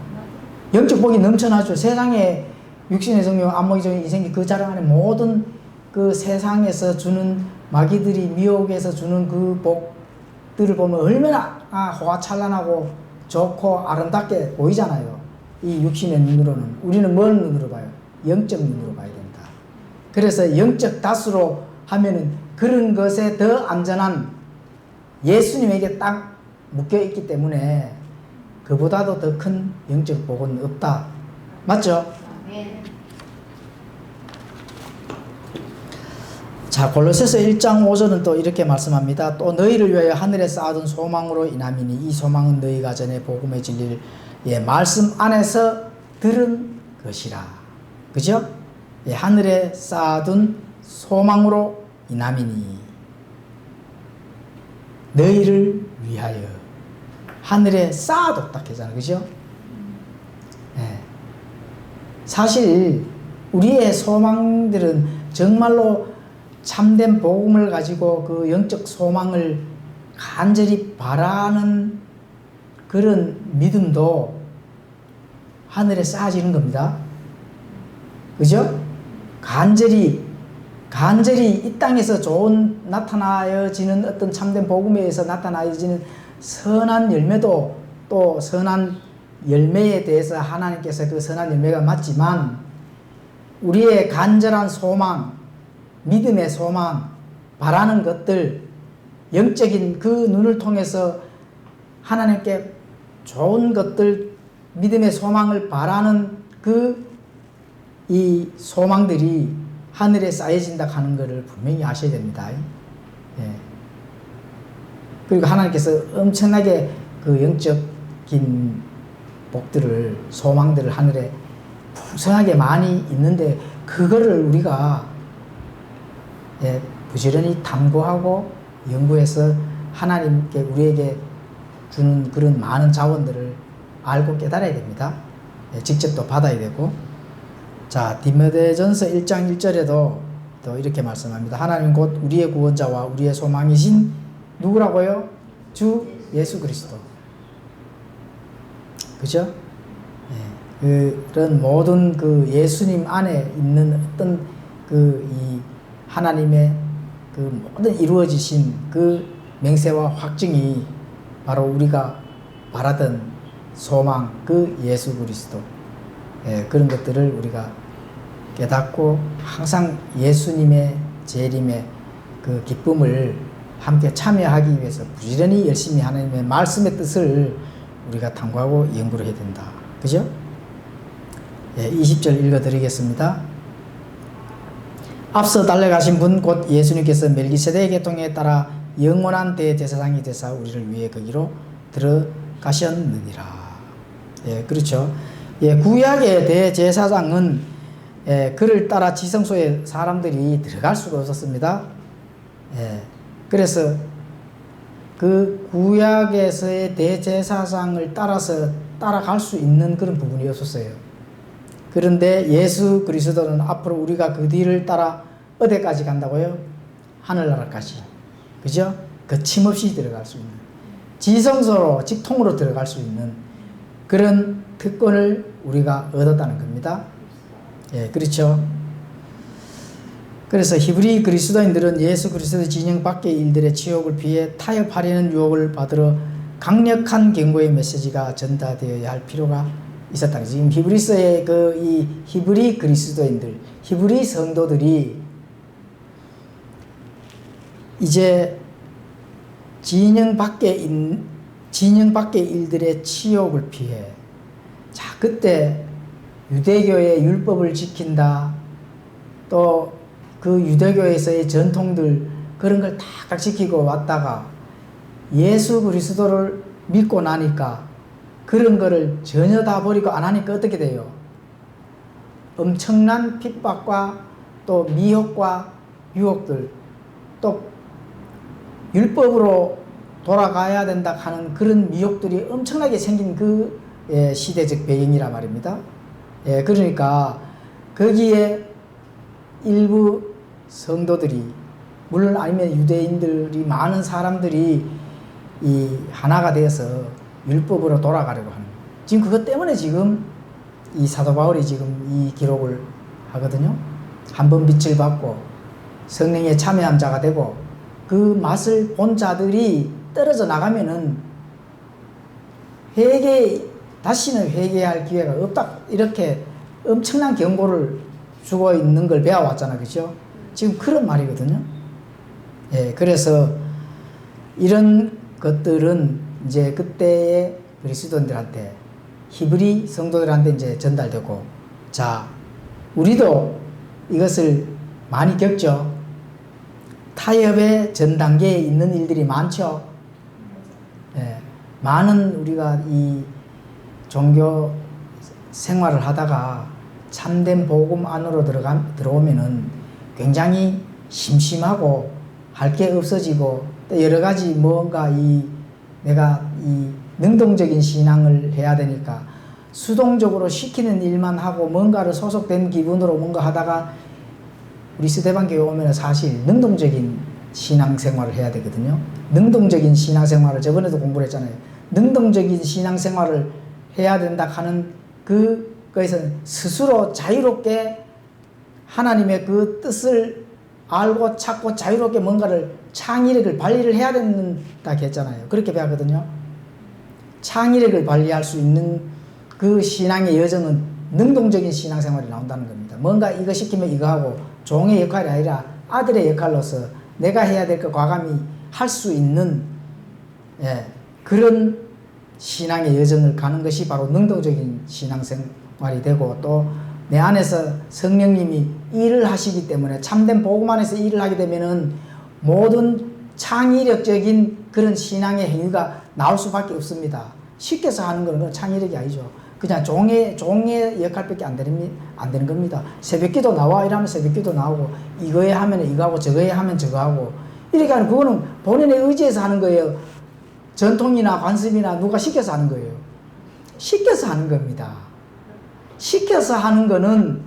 영적 복이 넘쳐나죠. 세상에 육신의 성령, 안목의 종, 이생기 그 자랑 안에 모든 그 세상에서 주는 마귀들이 미혹에서 주는 그 복들을 보면 얼마나 호화찬란하고 좋고 아름답게 보이잖아요. 이 육신의 눈으로는. 우리는 뭔 눈으로 봐요? 영적 눈으로 봐야 된다. 그래서 영적 닷으로 하면은 그런 것에 더 안전한 예수님에게 딱 묶여 있기 때문에 그보다도 더 큰 영적 복은 없다. 맞죠? 자, 골로새서 1장 5절은 또 이렇게 말씀합니다. 또 너희를 위하여 하늘에 쌓아둔 소망으로 인함이니 이 소망은 너희가 전에 복음의 진리를 말씀 안에서 들은 것이라. 그죠? 하늘에 쌓아둔 소망으로 인함이니 너희를 위하여 하늘에 쌓아뒀다 했잖아요. 그죠? 사실 우리의 소망들은 정말로 참된 복음을 가지고 그 영적 소망을 간절히 바라는 그런 믿음도 하늘에 쌓아지는 겁니다. 그죠? 간절히 이 땅에서 나타나여지는 어떤 참된 복음에 의해서 나타나여지는 선한 열매도 또 선한 열매에 대해서 하나님께서 그 선한 열매가 맞지만 우리의 간절한 소망, 믿음의 소망, 바라는 것들, 영적인 그 눈을 통해서 하나님께 좋은 것들, 믿음의 소망을 바라는 이 소망들이 하늘에 쌓여진다 하는 것을 분명히 아셔야 됩니다. 그리고 하나님께서 엄청나게 그 영적인 복들을, 소망들을 하늘에 풍성하게 많이 있는데 그거를 우리가 부지런히 탐구하고 연구해서 하나님께 우리에게 주는 그런 많은 자원들을 알고 깨달아야 됩니다. 직접 또 받아야 되고. 자, 디모데전서 1장 1절에도 또 이렇게 말씀합니다. 하나님 곧 우리의 구원자와 우리의 소망이신 누구라고요? 주 예수 그리스도. 그죠? 그런 모든 그 예수님 안에 있는 어떤 이 하나님의 그 모든 이루어지신 그 맹세와 확증이 바로 우리가 바라던 소망, 그 예수 그리스도. 그런 것들을 우리가 깨닫고 항상 예수님의 재림의 그 기쁨을 함께 참여하기 위해서 부지런히 열심히 하나님의 말씀의 뜻을 우리가 탐구하고 연구를 해야 된다. 그죠? 20절 읽어드리겠습니다. 앞서 달려가신 분 곧 예수님께서 멜기세덱의 계통에 따라 영원한 대제사장이 되사 우리를 위해 거기로 들어가셨느니라. 그렇죠. 구약의 대제사장은 그를 따라 지성소에 사람들이 들어갈 수가 없었습니다. 그래서 그 구약에서의 대제사장을 따라갈 수 있는 그런 부분이 없었어요. 그런데 예수 그리스도는 앞으로 우리가 그 뒤를 따라 어디까지 간다고요? 하늘나라까지. 그죠? 거침없이 들어갈 수 있는, 지성소로, 직통으로 들어갈 수 있는 그런 특권을 우리가 얻었다는 겁니다. 그렇죠. 그래서 히브리 그리스도인들은 예수 그리스도 진영 밖의 일들의 치욕을 피해 타협하려는 유혹을 받으러 강력한 경고의 메시지가 전달되어야 할 필요가 있었다. 지금 히브리서의 이 히브리 그리스도인들, 히브리 성도들이 이제 진영 밖의 일들의 치욕을 피해, 자, 그때 유대교의 율법을 지킨다, 또 그 유대교에서의 전통들, 그런 걸 다 지키고 왔다가 예수 그리스도를 믿고 나니까 그런 거를 전혀 다 버리고 안 하니까 어떻게 돼요? 엄청난 핍박과 또 미혹과 유혹들, 또 율법으로 돌아가야 된다 하는 그런 미혹들이 엄청나게 생긴 그 시대적 배경이라 말입니다. 그러니까 거기에 일부 성도들이, 물론 아니면 유대인들이, 많은 사람들이 이 하나가 되어서 율법으로 돌아가려고 하는, 지금 그것 때문에 지금 이 사도 바울이 지금 이 기록을 하거든요. 한번 빛을 받고 성령에 참여한 자가 되고 그 맛을 본 자들이 떨어져 나가면은 다시는 회개할 기회가 없다, 이렇게 엄청난 경고를 주고 있는 걸 배워왔잖아. 그죠? 지금 그런 말이거든요. 그래서 이런 것들은 이제 그때의 그리스도인들한테, 히브리 성도들한테 이제 전달되고, 자, 우리도 이것을 많이 겪죠. 타협의 전 단계에 있는 일들이 많죠. 예, 많은 우리가 이 종교 생활을 하다가 참된 복음 안으로 들어오면은 굉장히 심심하고 할 게 없어지고, 또 여러 가지 뭔가 내가 능동적인 신앙을 해야 되니까 수동적으로 시키는 일만 하고 뭔가를 소속된 기분으로 뭔가 하다가, 우리 스데반교회 오면 사실 능동적인 신앙생활을 해야 되거든요. 능동적인 신앙생활을 저번에도 공부를 했잖아요. 능동적인 신앙생활을 해야 된다 하는 그거에서 스스로 자유롭게 하나님의 그 뜻을 알고 찾고 자유롭게 뭔가를 창의력을 발휘를 해야 된다 했잖아요. 그렇게 배웠거든요. 창의력을 발휘할 수 있는 그 신앙의 여정은 능동적인 신앙생활이 나온다는 겁니다. 뭔가 이거 시키면 이거 하고, 종의 역할이 아니라 아들의 역할로서 내가 해야 될 거 과감히 할 수 있는, 예, 그런 신앙의 여정을 가는 것이 바로 능동적인 신앙생활이 되고, 또 내 안에서 성령님이 일을 하시기 때문에, 참된 복음 안에서 일을 하게 되면은 모든 창의력적인 그런 신앙의 행위가 나올 수밖에 없습니다. 시켜서 하는 건 창의력이 아니죠. 그냥 종의 역할밖에 안 되는 겁니다. 새벽기도 나와 이러면 새벽기도 나오고, 이거에 하면 이거 하고 저거에 하면 저거 하고, 이렇게 하는, 그거는 본인의 의지에서 하는 거예요. 전통이나 관습이나 누가 시켜서 하는 거예요. 시켜서 하는 겁니다. 시켜서 하는 거는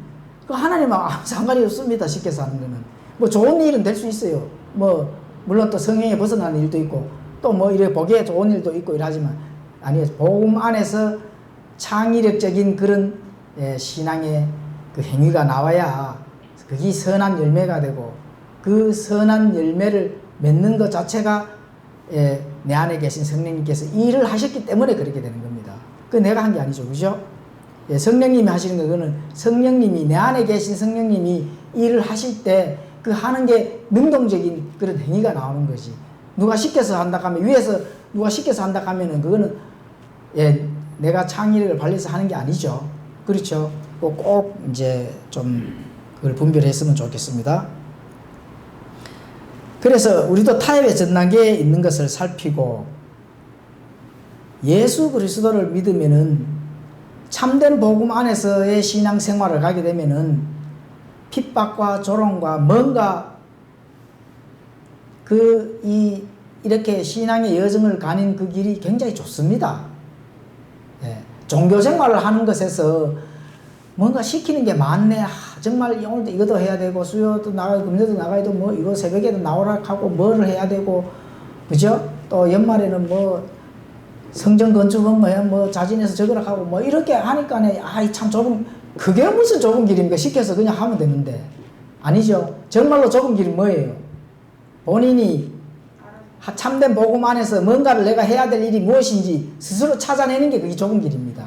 그 하나님하고 아무 상관이 없습니다. 시켜서 하는 거는 뭐 좋은 일은 될 수 있어요. 뭐 물론 또 성경에 벗어나는 일도 있고, 또 뭐 이래 보기에 좋은 일도 있고 이러지만, 아니에요. 복음 안에서 창의력적인 그런 신앙의 그 행위가 나와야 그게 선한 열매가 되고, 그 선한 열매를 맺는 것 자체가 내 안에 계신 성령님께서 일을 하셨기 때문에 그렇게 되는 겁니다. 그 내가 한 게 아니죠. 그죠? 성령님이 하시는 거는 성령님이, 내 안에 계신 성령님이 일을 하실 때 그 하는 게 능동적인 그런 행위가 나오는 거지. 누가 시켜서 한다 하면, 위에서 누가 시켜서 한다 하면은 그거는 내가 창의력을 발휘해서 하는 게 아니죠. 그렇죠? 꼭 이제 좀 그걸 분별했으면 좋겠습니다. 그래서 우리도 타협의 전 단계에 있는 것을 살피고, 예수 그리스도를 믿으면은, 참된 복음 안에서의 신앙생활을 가게 되면은 핍박과 조롱과 뭔가 이렇게 신앙의 여정을 가는 그 길이 굉장히 좋습니다. 종교 생활을 하는 것에서 뭔가 시키는 게 많네. 정말 오늘도 이것도 해야 되고, 수요도 나가야, 금요도 나가야 되고, 뭐 이거 새벽에도 나오라 하고, 뭐를 해야 되고, 그죠? 또 연말에는 뭐 성전 건축은 뭐 자진해서 적으라 하고, 뭐 이렇게 하니까 참 그게 무슨 좁은 길입니까? 시켜서 그냥 하면 되는데. 아니죠. 정말로 좁은 길이 뭐예요? 본인이 참된 복음 안에서 뭔가를 내가 해야 될 일이 무엇인지 스스로 찾아내는 게 그게 좁은 길입니다.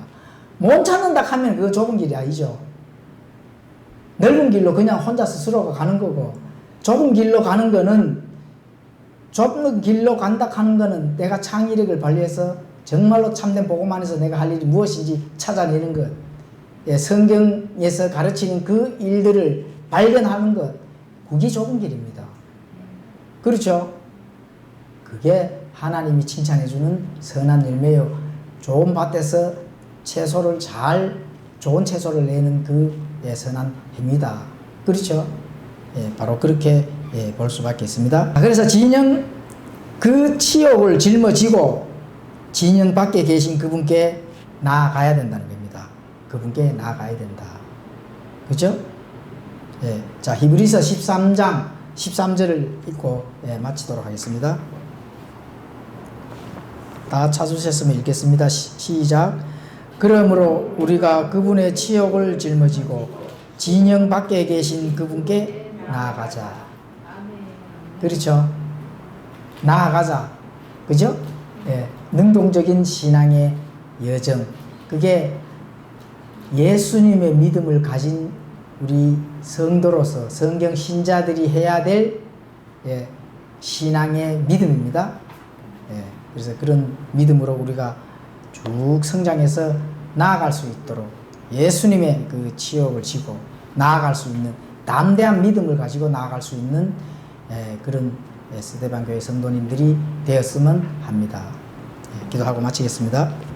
못 찾는다 하면 그거 좁은 길이 아니죠. 넓은 길로 그냥 혼자 스스로가 가는 거고, 좁은 길로 가는 거는, 좁은 길로 간다 하는 거는 내가 창의력을 발휘해서 정말로 참된 복음 안에서 내가 할 일이 무엇인지 찾아내는 것, 성경에서 가르치는 그 일들을 발견하는 것, 그게 좁은 길입니다. 그렇죠? 그게 하나님이 칭찬해주는 선한 열매요. 좋은 밭에서 좋은 채소를 내는 그 선한 행위다. 그렇죠? 바로 그렇게 볼 수밖에 있습니다. 그래서 진영, 그 치욕을 짊어지고 진영 밖에 계신 그분께 나아가야 된다는 겁니다. 그분께 나아가야 된다. 그죠? 자, 히브리서 13장 13절을 읽고 마치도록 하겠습니다. 다 찾으셨으면 읽겠습니다. 시작. 그러므로 우리가 그분의 치욕을 짊어지고 진영 밖에 계신 그분께 나아가자. 그렇죠? 나아가자. 그죠? 능동적인 신앙의 여정. 그게 예수님의 믿음을 가진 우리 성도로서, 성경 신자들이 해야 될 신앙의 믿음입니다. 그래서 그런 믿음으로 우리가 쭉 성장해서 나아갈 수 있도록 예수님의 그 치욕을 지고 나아갈 수 있는 담대한 믿음을 가지고 나아갈 수 있는 그런 스데반 교회 성도님들이 되었으면 합니다. 기도하고 마치겠습니다.